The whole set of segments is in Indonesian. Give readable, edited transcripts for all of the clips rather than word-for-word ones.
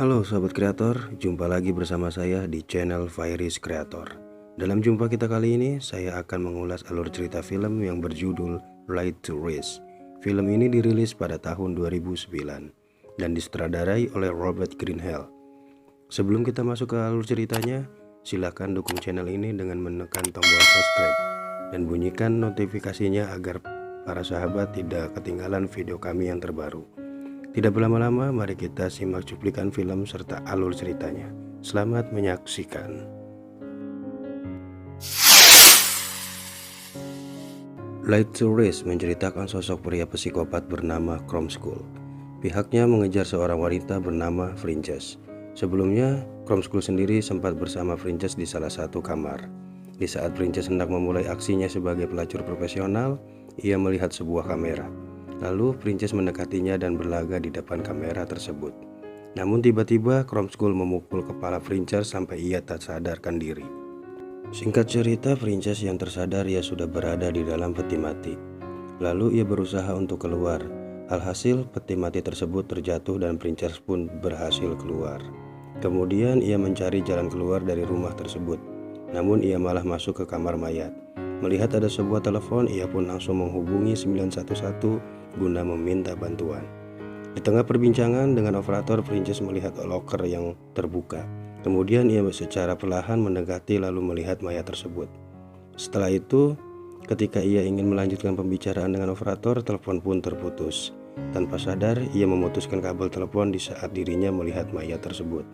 Halo sahabat kreator, jumpa lagi bersama saya di channel Fairis Creator. Dalam jumpa kita kali ini, saya akan mengulas alur cerita film yang berjudul Right to Race. Film ini dirilis pada tahun 2009 dan disutradarai oleh Robert Greenhill. Sebelum kita masuk ke alur ceritanya, silakan dukung channel ini dengan menekan tombol subscribe dan bunyikan notifikasinya agar para sahabat tidak ketinggalan video kami yang terbaru. Tidak berlama-lama, mari kita simak cuplikan film serta alur ceritanya. Selamat menyaksikan. Right to Race menceritakan sosok pria psikopat bernama Kromskull. Pihaknya mengejar seorang wanita bernama Princess. Sebelumnya, Kromskull sendiri sempat bersama Princess di salah satu kamar. Di saat Princess hendak memulai aksinya sebagai pelacur profesional, ia melihat sebuah kamera. Lalu Princess mendekatinya dan berlaga di depan kamera tersebut. Namun tiba-tiba Kromskull memukul kepala Princess sampai ia tak sadarkan diri. Singkat cerita, Princess yang tersadar ia sudah berada di dalam peti mati. Lalu ia berusaha untuk keluar. Alhasil peti mati tersebut terjatuh dan Princess pun berhasil keluar. Kemudian ia mencari jalan keluar dari rumah tersebut. Namun ia malah masuk ke kamar mayat. Melihat ada sebuah telepon, ia pun langsung menghubungi 911 guna meminta bantuan. Di tengah perbincangan dengan operator, Princess melihat loker yang terbuka. Kemudian ia secara perlahan mendekati lalu melihat mayat tersebut. Setelah itu, ketika ia ingin melanjutkan pembicaraan dengan operator, telepon pun terputus. Tanpa sadar, ia memutuskan kabel telepon di saat dirinya melihat mayat tersebut.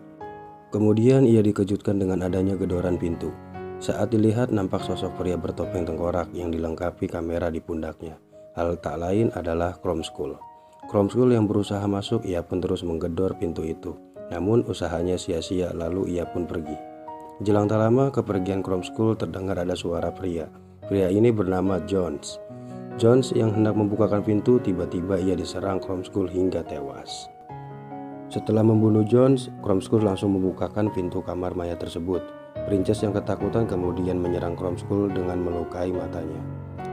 Kemudian ia dikejutkan dengan adanya gedoran pintu. Saat dilihat, nampak sosok pria bertopeng tengkorak yang dilengkapi kamera di pundaknya. Hal tak lain adalah Kromskull. Kromskull yang berusaha masuk, ia pun terus menggedor pintu itu. Namun usahanya sia-sia, lalu ia pun pergi. Jelang tak lama kepergian Kromskull, terdengar ada suara pria. Pria ini bernama Jones. Jones yang hendak membukakan pintu, tiba-tiba ia diserang Kromskull hingga tewas. Setelah membunuh Jones, Kromskull langsung membukakan pintu kamar mayat tersebut. Princess yang ketakutan kemudian menyerang Kromskull dengan melukai matanya.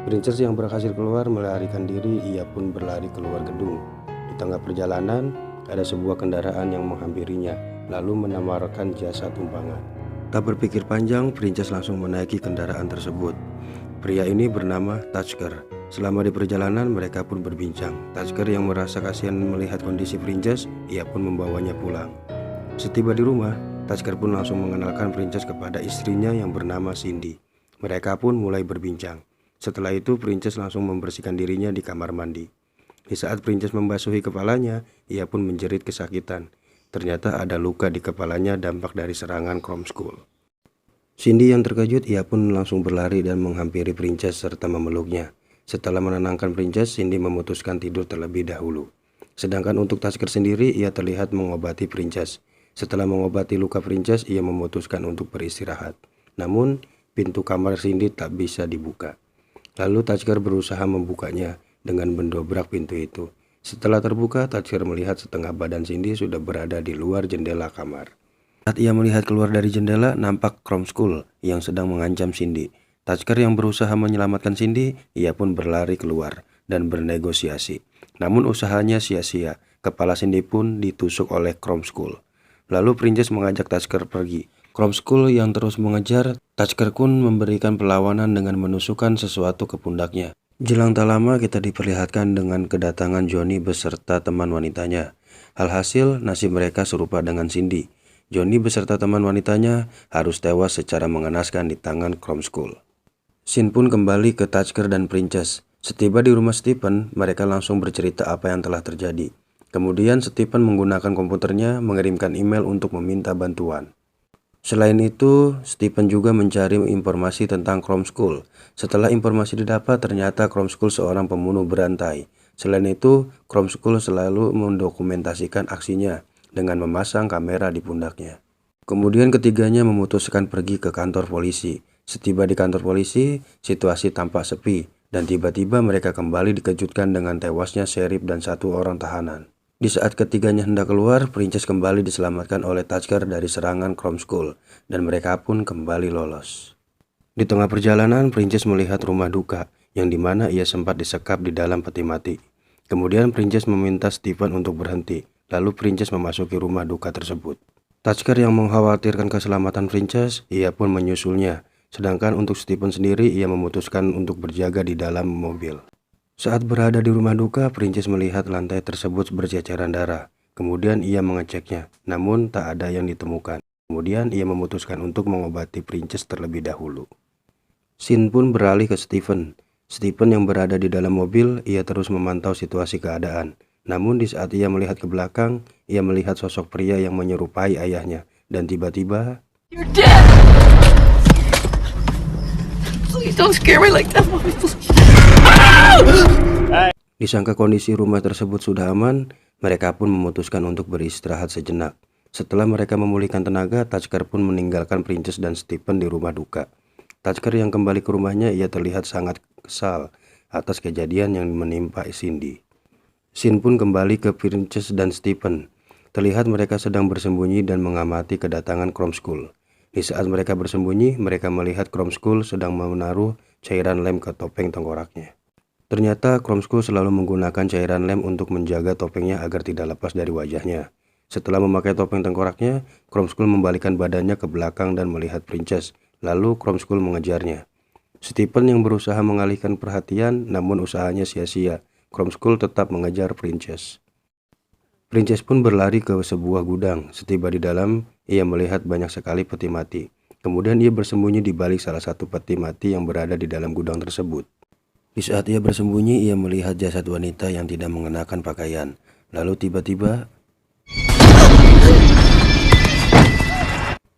Princess yang berhasil keluar melarikan diri, ia pun berlari keluar gedung. Di tengah perjalanan, ada sebuah kendaraan yang menghampirinya, lalu menawarkan jasa tumpangan. Tak berpikir panjang, Princess langsung menaiki kendaraan tersebut. Pria ini bernama Tasker. Selama di perjalanan, mereka pun berbincang. Tasker yang merasa kasihan melihat kondisi Princess, ia pun membawanya pulang. Setiba di rumah, Tasker pun langsung mengenalkan Princess kepada istrinya yang bernama Cindy. Mereka pun mulai berbincang. Setelah itu, Princess langsung membersihkan dirinya di kamar mandi. Di saat Princess membasuhi kepalanya, ia pun menjerit kesakitan. Ternyata ada luka di kepalanya dampak dari serangan Kromskull. Cindy yang terkejut, ia pun langsung berlari dan menghampiri Princess serta memeluknya. Setelah menenangkan Princess, Cindy memutuskan tidur terlebih dahulu. Sedangkan untuk Tasker sendiri, ia terlihat mengobati Princess. Setelah mengobati luka Princess, ia memutuskan untuk beristirahat. Namun, pintu kamar Cindy tak bisa dibuka. Lalu Tasker berusaha membukanya dengan mendobrak pintu itu. Setelah terbuka, Tasker melihat setengah badan Cindy sudah berada di luar jendela kamar. Saat ia melihat keluar dari jendela, nampak Kromskull yang sedang mengancam Cindy. Tasker yang berusaha menyelamatkan Cindy, ia pun berlari keluar dan bernegosiasi. Namun usahanya sia-sia, kepala Cindy pun ditusuk oleh Kromskull. Lalu Princess mengajak Tasker pergi. Kromskull yang terus mengejar, Tasker pun memberikan perlawanan dengan menusukkan sesuatu ke pundaknya. Jelang tak lama kita diperlihatkan dengan kedatangan Johnny beserta teman wanitanya. Alhasil nasib mereka serupa dengan Cindy. Johnny beserta teman wanitanya harus tewas secara mengenaskan di tangan Kromskull. Scene pun kembali ke Tasker dan Princess. Setiba di rumah Stephen, mereka langsung bercerita apa yang telah terjadi. Kemudian Stephen menggunakan komputernya mengirimkan email untuk meminta bantuan. Selain itu, Stephen juga mencari informasi tentang Kromskull. Setelah informasi didapat, ternyata Kromskull seorang pembunuh berantai. Selain itu, Kromskull selalu mendokumentasikan aksinya dengan memasang kamera di pundaknya. Kemudian ketiganya memutuskan pergi ke kantor polisi. Setiba di kantor polisi, situasi tampak sepi, dan tiba-tiba mereka kembali dikejutkan dengan tewasnya sheriff dan satu orang tahanan. Di saat ketiganya hendak keluar, Princess kembali diselamatkan oleh Tasker dari serangan Kromskull, dan mereka pun kembali lolos. Di tengah perjalanan, Princess melihat rumah duka, yang dimana ia sempat disekap di dalam peti mati. Kemudian Princess meminta Stephen untuk berhenti. Lalu Princess memasuki rumah duka tersebut. Tasker yang mengkhawatirkan keselamatan Princess, ia pun menyusulnya. Sedangkan untuk Stephen sendiri, ia memutuskan untuk berjaga di dalam mobil. Saat berada di rumah duka, Princess melihat lantai tersebut berceceran darah. Kemudian ia mengeceknya, namun tak ada yang ditemukan. Kemudian ia memutuskan untuk mengobati Princess terlebih dahulu. Scene pun beralih ke Stephen. Stephen yang berada di dalam mobil, ia terus memantau situasi keadaan. Namun di saat ia melihat ke belakang, ia melihat sosok pria yang menyerupai ayahnya. Dan tiba-tiba, You're dead! Please don't scare me like that, Mommy, please. disangka kondisi rumah tersebut sudah aman, mereka pun memutuskan untuk beristirahat sejenak. Setelah mereka memulihkan tenaga, Tasker pun meninggalkan Princess dan Stephen di rumah duka. Tasker yang kembali ke rumahnya, ia terlihat sangat kesal atas kejadian yang menimpa Cindy. Scene pun kembali ke Princess dan Stephen. Terlihat mereka sedang bersembunyi dan mengamati kedatangan Chrome School. Di saat mereka bersembunyi, mereka melihat Chrome School sedang menaruh cairan lem ke topeng tengkoraknya. Ternyata Chrome School selalu menggunakan cairan lem untuk menjaga topengnya agar tidak lepas dari wajahnya. Setelah memakai topeng tengkoraknya, Chrome School membalikan badannya ke belakang dan melihat Princess. Lalu Chrome School mengejarnya. Stephen yang berusaha mengalihkan perhatian, namun usahanya sia-sia. Chrome School tetap mengejar Princess. Princess pun berlari ke sebuah gudang. Setiba di dalam, ia melihat banyak sekali peti mati. Kemudian ia bersembunyi di balik salah satu peti mati yang berada di dalam gudang tersebut. Di saat ia bersembunyi, ia melihat jasad wanita yang tidak mengenakan pakaian. Lalu tiba-tiba,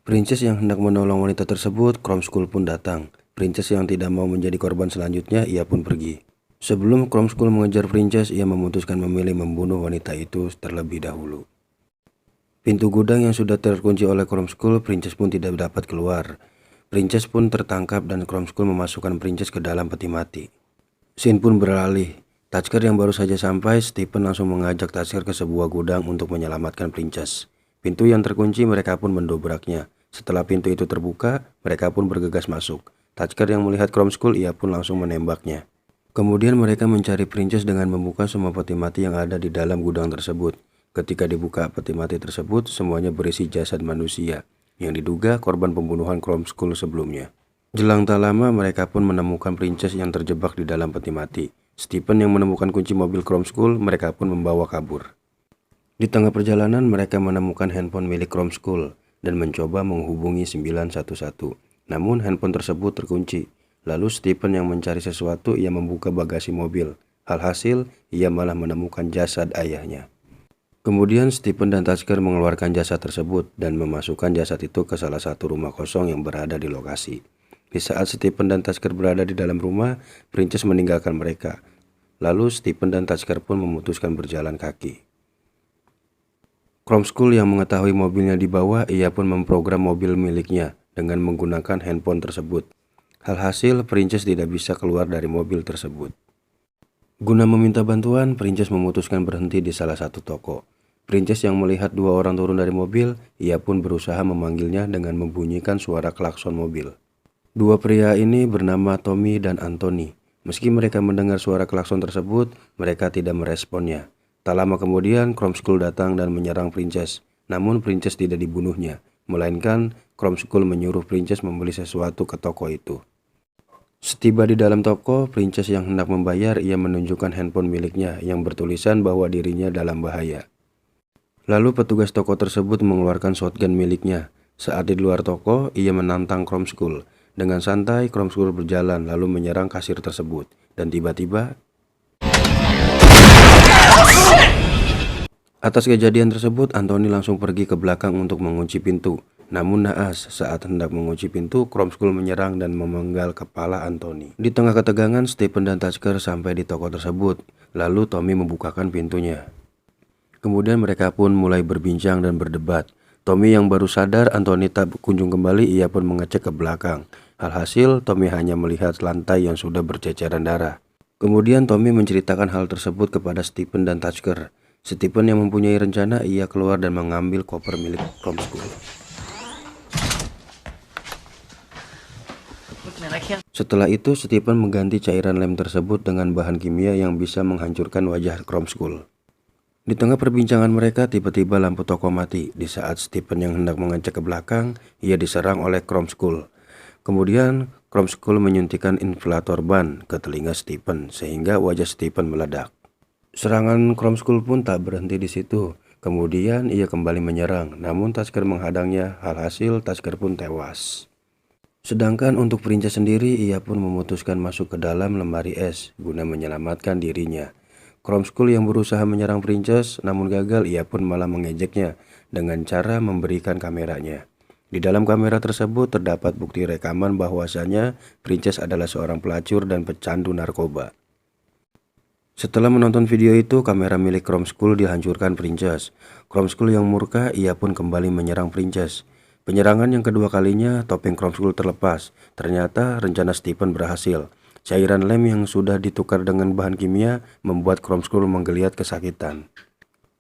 Princess yang hendak menolong wanita tersebut, Chrome School pun datang. Princess yang tidak mau menjadi korban selanjutnya, ia pun pergi. Sebelum Chrome School mengejar Princess, ia memutuskan memilih membunuh wanita itu terlebih dahulu. Pintu gudang yang sudah terkunci oleh Chrome School, Princess pun tidak dapat keluar. Princess pun tertangkap dan Chrome School memasukkan Princess ke dalam peti mati. Scene pun beralih. Tasker yang baru saja sampai, Stephen langsung mengajak Tasker ke sebuah gudang untuk menyelamatkan Princess. Pintu yang terkunci, mereka pun mendobraknya. Setelah pintu itu terbuka, mereka pun bergegas masuk. Tasker yang melihat Chrome School, ia pun langsung menembaknya. Kemudian mereka mencari Princess dengan membuka semua peti mati yang ada di dalam gudang tersebut. Ketika dibuka peti mati tersebut, semuanya berisi jasad manusia yang diduga korban pembunuhan Chrome School sebelumnya. Jelang tak lama, mereka pun menemukan Princess yang terjebak di dalam peti mati. Stephen yang menemukan kunci mobil Chrome School, mereka pun membawa kabur. Di tengah perjalanan, mereka menemukan handphone milik Chrome School dan mencoba menghubungi 911. Namun handphone tersebut terkunci. Lalu Stephen yang mencari sesuatu, ia membuka bagasi mobil. Alhasil, ia malah menemukan jasad ayahnya. Kemudian Stephen dan Tasker mengeluarkan jasad tersebut dan memasukkan jasad itu ke salah satu rumah kosong yang berada di lokasi. Di saat Stephen dan Tasker berada di dalam rumah, Princess meninggalkan mereka. Lalu Stephen dan Tasker pun memutuskan berjalan kaki. Chrome School yang mengetahui mobilnya di bawah, ia pun memprogram mobil miliknya dengan menggunakan handphone tersebut. Alhasil, Princess tidak bisa keluar dari mobil tersebut. Guna meminta bantuan, Princess memutuskan berhenti di salah satu toko. Princess yang melihat dua orang turun dari mobil, ia pun berusaha memanggilnya dengan membunyikan suara klakson mobil. Dua pria ini bernama Tommy dan Anthony. Meski mereka mendengar suara klakson tersebut, mereka tidak meresponnya. Tak lama kemudian, Chrome School datang dan menyerang Princess. Namun Princess tidak dibunuhnya, melainkan Chrome School menyuruh Princess membeli sesuatu ke toko itu. Setiba di dalam toko, Princess yang hendak membayar, ia menunjukkan handphone miliknya yang bertulisan bahwa dirinya dalam bahaya. Lalu petugas toko tersebut mengeluarkan shotgun miliknya. Saat di luar toko, ia menantang Chrome School. Dengan santai, Chrome School berjalan lalu menyerang kasir tersebut. Dan tiba-tiba, atas kejadian tersebut, Anthony langsung pergi ke belakang untuk mengunci pintu. Namun naas, saat hendak mengunci pintu, Chrome School menyerang dan memenggal kepala Anthony. Di tengah ketegangan, Stephen dan Tasker sampai di toko tersebut. Lalu Tommy membukakan pintunya. Kemudian mereka pun mulai berbincang dan berdebat. Tommy yang baru sadar Anthony tak kunjung kembali, ia pun mengecek ke belakang. Alhasil, Tommy hanya melihat lantai yang sudah berceceran darah. Kemudian Tommy menceritakan hal tersebut kepada Stephen dan Tasker. Stephen yang mempunyai rencana, ia keluar dan mengambil koper milik Chrome School. Setelah itu, Stephen mengganti cairan lem tersebut dengan bahan kimia yang bisa menghancurkan wajah Chrome School. Di tengah perbincangan mereka, tiba-tiba lampu toko mati. Di saat Stephen yang hendak mengecek ke belakang, ia diserang oleh Kromskul. Kemudian, Kromskul menyuntikkan inflator ban ke telinga Stephen, sehingga wajah Stephen meledak. Serangan Kromskul pun tak berhenti di situ. Kemudian, ia kembali menyerang, namun Tasker menghadangnya. Alhasil, Tasker pun tewas. Sedangkan untuk Princess sendiri, ia pun memutuskan masuk ke dalam lemari es guna menyelamatkan dirinya. Kromskul yang berusaha menyerang Princess, namun gagal. Ia pun malah mengejeknya dengan cara memberikan kameranya. Di dalam kamera tersebut terdapat bukti rekaman bahwasanya Princess adalah seorang pelacur dan pecandu narkoba. Setelah menonton video itu, kamera milik Kromskul dihancurkan Princess. Kromskul yang murka, ia pun kembali menyerang Princess. Penyerangan yang kedua kalinya, topeng Kromskul terlepas. Ternyata rencana Stephen berhasil. Cairan lem yang sudah ditukar dengan bahan kimia membuat Kromskul menggeliat kesakitan.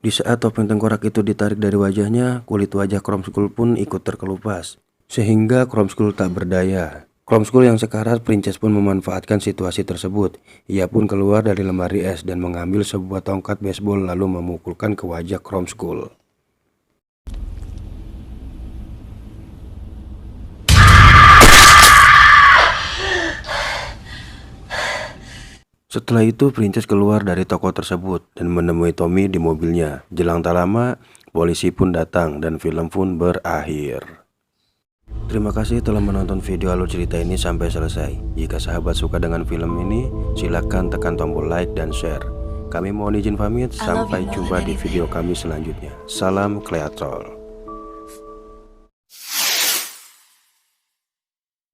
Di saat topeng tengkorak itu ditarik dari wajahnya, kulit wajah Kromskul pun ikut terkelupas, sehingga Kromskul tak berdaya. Kromskul yang sekarat, Princess pun memanfaatkan situasi tersebut. Ia pun keluar dari lemari es dan mengambil sebuah tongkat baseball lalu memukulkan ke wajah Kromskul. Setelah itu, Princess keluar dari toko tersebut dan menemui Tommy di mobilnya. Jelang tak lama, polisi pun datang dan film pun berakhir. Terima kasih telah menonton video alur cerita ini sampai selesai. Jika sahabat suka dengan film ini, silakan tekan tombol like dan share. Kami mohon izin pamit, sampai jumpa di video kami selanjutnya. Salam Kleatrol.